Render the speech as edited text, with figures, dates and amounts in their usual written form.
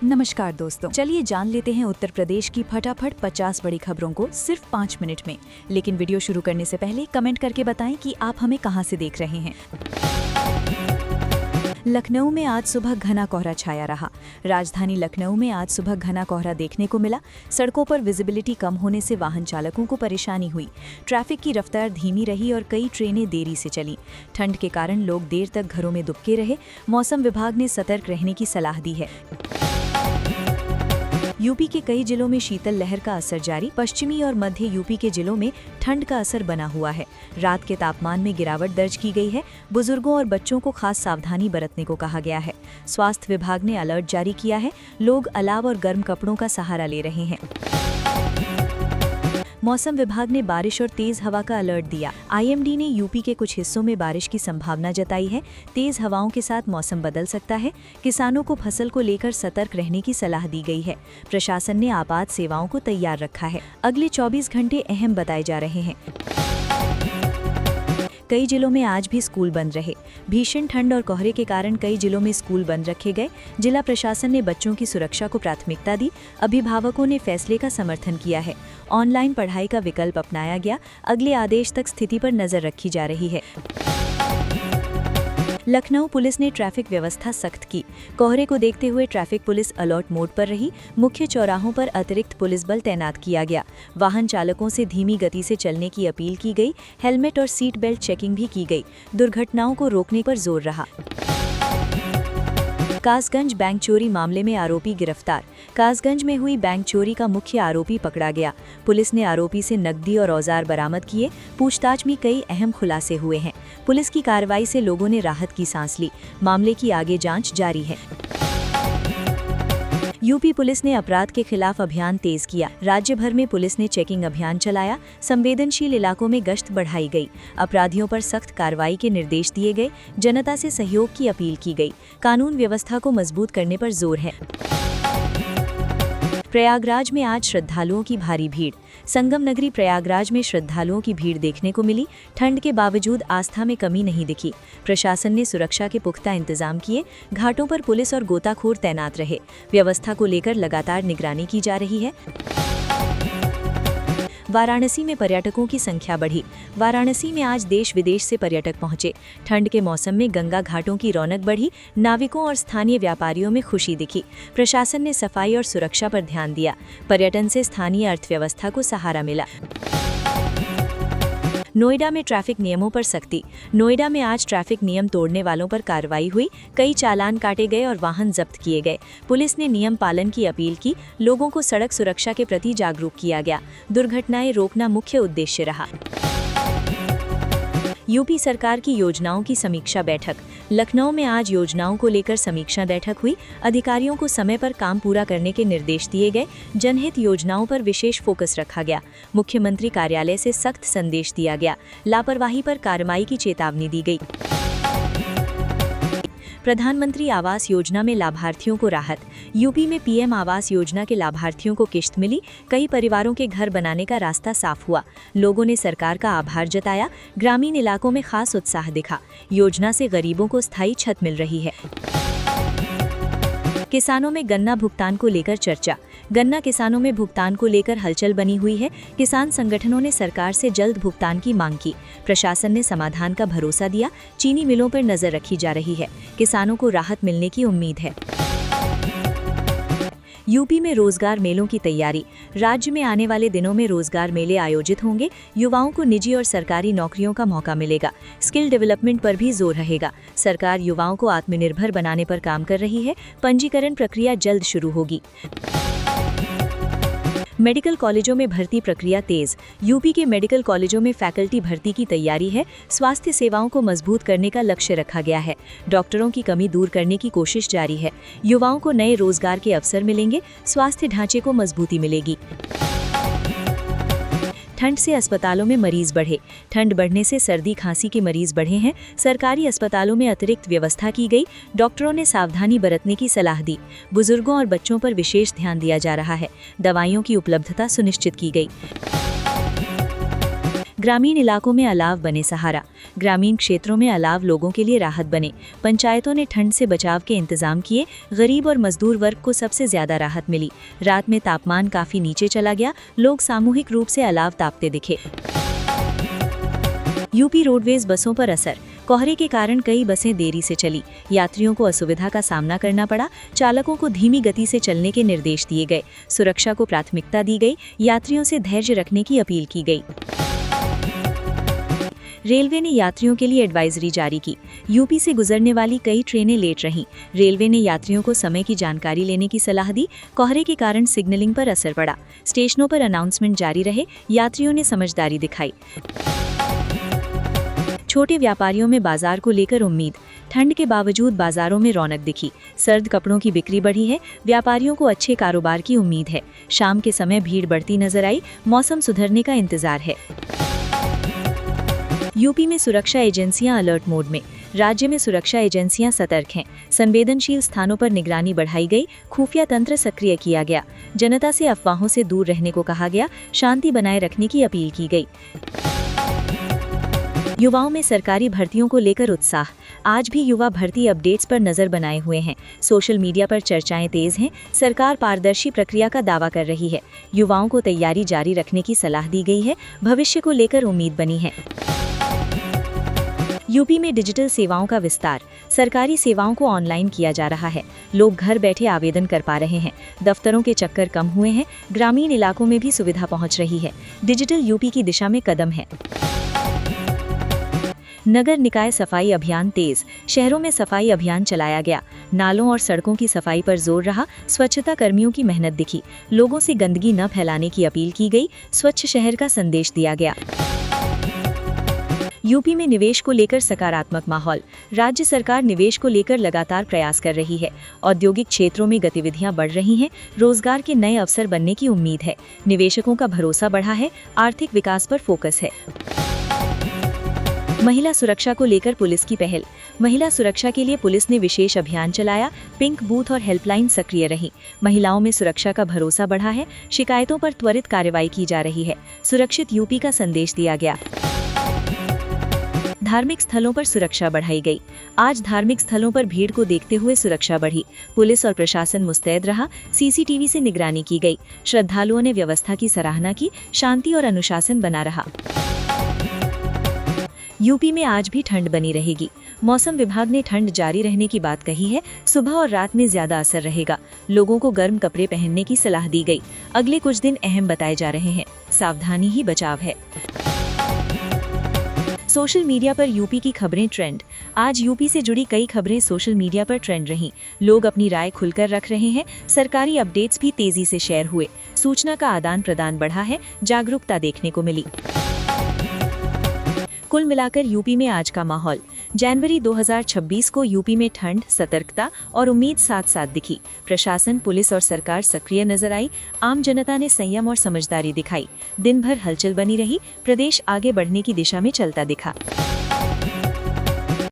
नमस्कार दोस्तों, चलिए जान लेते हैं उत्तर प्रदेश की फटाफट 50 बड़ी खबरों को सिर्फ 5 मिनट में। लेकिन वीडियो शुरू करने से पहले कमेंट करके बताएं कि आप हमें कहां से देख रहे हैं। लखनऊ में आज सुबह घना कोहरा छाया रहा। राजधानी लखनऊ में आज सुबह घना कोहरा देखने को मिला। सड़कों पर विजिबिलिटी कम होने से वाहन चालकों को परेशानी हुई। ट्रैफिक की रफ्तार धीमी रही और कई ट्रेनें देरी से चलीं। ठंड के कारण लोग देर तक घरों में दुबके रहे। मौसम विभाग ने सतर्क रहने की सलाह दी है। यूपी के कई जिलों में शीतल लहर का असर जारी। पश्चिमी और मध्य यूपी के जिलों में ठंड का असर बना हुआ है। रात के तापमान में गिरावट दर्ज की गई है। बुजुर्गों और बच्चों को खास सावधानी बरतने को कहा गया है। स्वास्थ्य विभाग ने अलर्ट जारी किया है। लोग अलाव और गर्म कपड़ों का सहारा ले रहे हैं। मौसम विभाग ने बारिश और तेज हवा का अलर्ट दिया। आईएमडी ने यूपी के कुछ हिस्सों में बारिश की संभावना जताई है। तेज हवाओं के साथ मौसम बदल सकता है। किसानों को फसल को लेकर सतर्क रहने की सलाह दी गई है। प्रशासन ने आपात सेवाओं को तैयार रखा है। अगले 24 घंटे अहम बताए जा रहे हैं। कई जिलों में आज भी स्कूल बंद रहे। भीषण ठंड और कोहरे के कारण कई जिलों में स्कूल बंद रखे गए। जिला प्रशासन ने बच्चों की सुरक्षा को प्राथमिकता दी। अभिभावकों ने फैसले का समर्थन किया है। ऑनलाइन पढ़ाई का विकल्प अपनाया गया। अगले आदेश तक स्थिति पर नजर रखी जा रही है। लखनऊ पुलिस ने ट्रैफिक व्यवस्था सख्त की। कोहरे को देखते हुए ट्रैफिक पुलिस अलर्ट मोड पर रही। मुख्य चौराहों पर अतिरिक्त पुलिस बल तैनात किया गया। वाहन चालकों से धीमी गति से चलने की अपील की गई। हेलमेट और सीट बेल्ट चेकिंग भी की गई। दुर्घटनाओं को रोकने पर जोर रहा। कासगंज बैंक चोरी मामले में आरोपी गिरफ्तार। कासगंज में हुई बैंक चोरी का मुख्य आरोपी पकड़ा गया। पुलिस ने आरोपी से नकदी और औजार बरामद किए। पूछताछ में कई अहम खुलासे हुए हैं। पुलिस की कार्रवाई से लोगों ने राहत की सांस ली। मामले की आगे जांच जारी है। यूपी पुलिस ने अपराध के खिलाफ अभियान तेज किया। राज्य भर में पुलिस ने चेकिंग अभियान चलाया। संवेदनशील इलाकों में गश्त बढ़ाई गई। अपराधियों पर सख्त कार्रवाई के निर्देश दिए गए। जनता से सहयोग की अपील की गई। कानून व्यवस्था को मजबूत करने पर जोर है। प्रयागराज में आज श्रद्धालुओं की भारी भीड़। संगम नगरी प्रयागराज में श्रद्धालुओं की भीड़ देखने को मिली। ठंड के बावजूद आस्था में कमी नहीं दिखी। प्रशासन ने सुरक्षा के पुख्ता इंतजाम किए। घाटों पर पुलिस और गोताखोर तैनात रहे। व्यवस्था को लेकर लगातार निगरानी की जा रही है। वाराणसी में पर्यटकों की संख्या बढ़ी। वाराणसी में आज देश विदेश से पर्यटक पहुंचे। ठंड के मौसम में गंगा घाटों की रौनक बढ़ी। नाविकों और स्थानीय व्यापारियों में खुशी दिखी। प्रशासन ने सफाई और सुरक्षा पर ध्यान दिया। पर्यटन से स्थानीय अर्थव्यवस्था को सहारा मिला। नोएडा में ट्रैफिक नियमों पर सख्ती। नोएडा में आज ट्रैफिक नियम तोड़ने वालों पर कार्रवाई हुई। कई चालान काटे गए और वाहन जब्त किए गए। पुलिस ने नियम पालन की अपील की। लोगों को सड़क सुरक्षा के प्रति जागरूक किया गया। दुर्घटनाएं रोकना मुख्य उद्देश्य रहा। यूपी सरकार की योजनाओं की समीक्षा बैठक। लखनऊ में आज योजनाओं को लेकर समीक्षा बैठक हुई। अधिकारियों को समय पर काम पूरा करने के निर्देश दिए गए। जनहित योजनाओं पर विशेष फोकस रखा गया। मुख्यमंत्री कार्यालय से सख्त संदेश दिया गया। लापरवाही पर कार्रवाई की चेतावनी दी गई। प्रधानमंत्री आवास योजना में लाभार्थियों को राहत। यूपी में पीएम आवास योजना के लाभार्थियों को किश्त मिली। कई परिवारों के घर बनाने का रास्ता साफ हुआ। लोगों ने सरकार का आभार जताया। ग्रामीण इलाकों में खास उत्साह दिखा। योजना से गरीबों को स्थायी छत मिल रही है। किसानों में गन्ना भुगतान को लेकर चर्चा। गन्ना किसानों में भुगतान को लेकर हलचल बनी हुई है। किसान संगठनों ने सरकार से जल्द भुगतान की मांग की। प्रशासन ने समाधान का भरोसा दिया। चीनी मिलों पर नजर रखी जा रही है। किसानों को राहत मिलने की उम्मीद है। यूपी में रोजगार मेलों की तैयारी। राज्य में आने वाले दिनों में रोजगार मेले आयोजित होंगे। युवाओं को निजी और सरकारी नौकरियों का मौका मिलेगा। स्किल डेवलपमेंट पर भी जोर रहेगा। सरकार युवाओं को आत्मनिर्भर बनाने पर काम कर रही है। पंजीकरण प्रक्रिया जल्द शुरू होगी। मेडिकल कॉलेजों में भर्ती प्रक्रिया तेज। यूपी के मेडिकल कॉलेजों में फैकल्टी भर्ती की तैयारी है। स्वास्थ्य सेवाओं को मजबूत करने का लक्ष्य रखा गया है। डॉक्टरों की कमी दूर करने की कोशिश जारी है। युवाओं को नए रोजगार के अवसर मिलेंगे। स्वास्थ्य ढांचे को मजबूती मिलेगी। ठंड से अस्पतालों में मरीज बढ़े। ठंड बढ़ने से सर्दी खांसी के मरीज बढ़े हैं। सरकारी अस्पतालों में अतिरिक्त व्यवस्था की गई। डॉक्टरों ने सावधानी बरतने की सलाह दी। बुजुर्गों और बच्चों पर विशेष ध्यान दिया जा रहा है। दवाइयों की उपलब्धता सुनिश्चित की गई। ग्रामीण इलाकों में अलाव बने सहारा। ग्रामीण क्षेत्रों में अलाव लोगों के लिए राहत बने। पंचायतों ने ठंड से बचाव के इंतजाम किए। गरीब और मजदूर वर्ग को सबसे ज्यादा राहत मिली। रात में तापमान काफी नीचे चला गया। लोग सामूहिक रूप से अलाव तापते दिखे। यूपी रोडवेज बसों पर असर। कोहरे के कारण कई बसें देरी से चली। यात्रियों को असुविधा का सामना करना पड़ा। चालकों को धीमी गति से चलने के निर्देश दिए गए। सुरक्षा को प्राथमिकता दी गई। यात्रियों से धैर्य रखने की अपील की गई। रेलवे ने यात्रियों के लिए एडवाइजरी जारी की। यूपी से गुजरने वाली कई ट्रेनें लेट रहीं। रेलवे ने यात्रियों को समय की जानकारी लेने की सलाह दी। कोहरे के कारण सिग्नलिंग पर असर पड़ा। स्टेशनों पर अनाउंसमेंट जारी रहे। यात्रियों ने समझदारी दिखाई। छोटे व्यापारियों में बाजार को लेकर उम्मीद। ठंड के बावजूद बाजारों में रौनक दिखी। सर्द कपड़ों की बिक्री बढ़ी है। व्यापारियों को अच्छे कारोबार की उम्मीद है। शाम के समय भीड़ बढ़ती नजर आई। मौसम सुधरने का इंतजार है। यूपी में सुरक्षा एजेंसियां अलर्ट मोड में। राज्य में सुरक्षा एजेंसियां सतर्क हैं। संवेदनशील स्थानों पर निगरानी बढ़ाई गई। खुफिया तंत्र सक्रिय किया गया। जनता से अफवाहों से दूर रहने को कहा गया। शांति बनाए रखने की अपील की गई। युवाओं में सरकारी भर्तियों को लेकर उत्साह। आज भी युवा भर्ती अपडेट्स पर नजर बनाए हुए हैं। सोशल मीडिया पर चर्चाएं तेज हैं। सरकार पारदर्शी प्रक्रिया का दावा कर रही है। युवाओं को तैयारी जारी रखने की सलाह दी गई है। भविष्य को लेकर उम्मीद बनी है। यूपी में डिजिटल सेवाओं का विस्तार। सरकारी सेवाओं को ऑनलाइन किया जा रहा है। लोग घर बैठे आवेदन कर पा रहे हैं। दफ्तरों के चक्कर कम हुए हैं। ग्रामीण इलाकों में भी सुविधा पहुंच रही है। डिजिटल यूपी की दिशा में कदम है। नगर निकाय सफाई अभियान तेज। शहरों में सफाई अभियान चलाया गया। नालों और सड़कों की सफाई पर जोर रहा। स्वच्छता कर्मियों की मेहनत दिखी। लोगों से गंदगी न फैलाने की अपील की गई। स्वच्छ शहर का संदेश दिया गया। यूपी में निवेश को लेकर सकारात्मक माहौल। राज्य सरकार निवेश को लेकर लगातार प्रयास कर रही है। औद्योगिक क्षेत्रों में गतिविधियां बढ़ रही हैं। रोजगार के नए अवसर बनने की उम्मीद है। निवेशकों का भरोसा बढ़ा है। आर्थिक विकास पर फोकस है। महिला सुरक्षा को लेकर पुलिस की पहल। महिला सुरक्षा के लिए पुलिस ने विशेष अभियान चलाया। पिंक बूथ और हेल्पलाइन सक्रिय रही। महिलाओं में सुरक्षा का भरोसा बढ़ा है। शिकायतों पर त्वरित कार्रवाई की जा रही है। सुरक्षित यूपी का संदेश दिया गया। धार्मिक स्थलों पर सुरक्षा बढ़ाई गई। आज धार्मिक स्थलों पर भीड़ को देखते हुए सुरक्षा बढ़ी। पुलिस और प्रशासन मुस्तैद रहा। सीसीटीवी से निगरानी की गई। श्रद्धालुओं ने व्यवस्था की सराहना की। शांति और अनुशासन बना रहा। यूपी में आज भी ठंड बनी रहेगी। मौसम विभाग ने ठंड जारी रहने की बात कही है। सुबह और रात में ज्यादा असर रहेगा। लोगों को गर्म कपड़े पहनने की सलाह दी गई। अगले कुछ दिन अहम बताए जा रहे हैं। सावधानी ही बचाव है। सोशल मीडिया पर यूपी की खबरें ट्रेंड। आज यूपी से जुड़ी कई खबरें सोशल मीडिया पर ट्रेंड रहीं। लोग अपनी राय खुलकर रख रहे हैं। सरकारी अपडेट्स भी तेजी से शेयर हुए। सूचना का आदान प्रदान बढ़ा है। जागरूकता देखने को मिली। कुल मिलाकर यूपी में आज का माहौल। जनवरी 2026 को यूपी में ठंड, सतर्कता और उम्मीद साथ साथ दिखी। प्रशासन, पुलिस और सरकार सक्रिय नजर आई। आम जनता ने संयम और समझदारी दिखाई। दिन भर हलचल बनी रही। प्रदेश आगे बढ़ने की दिशा में चलता दिखा।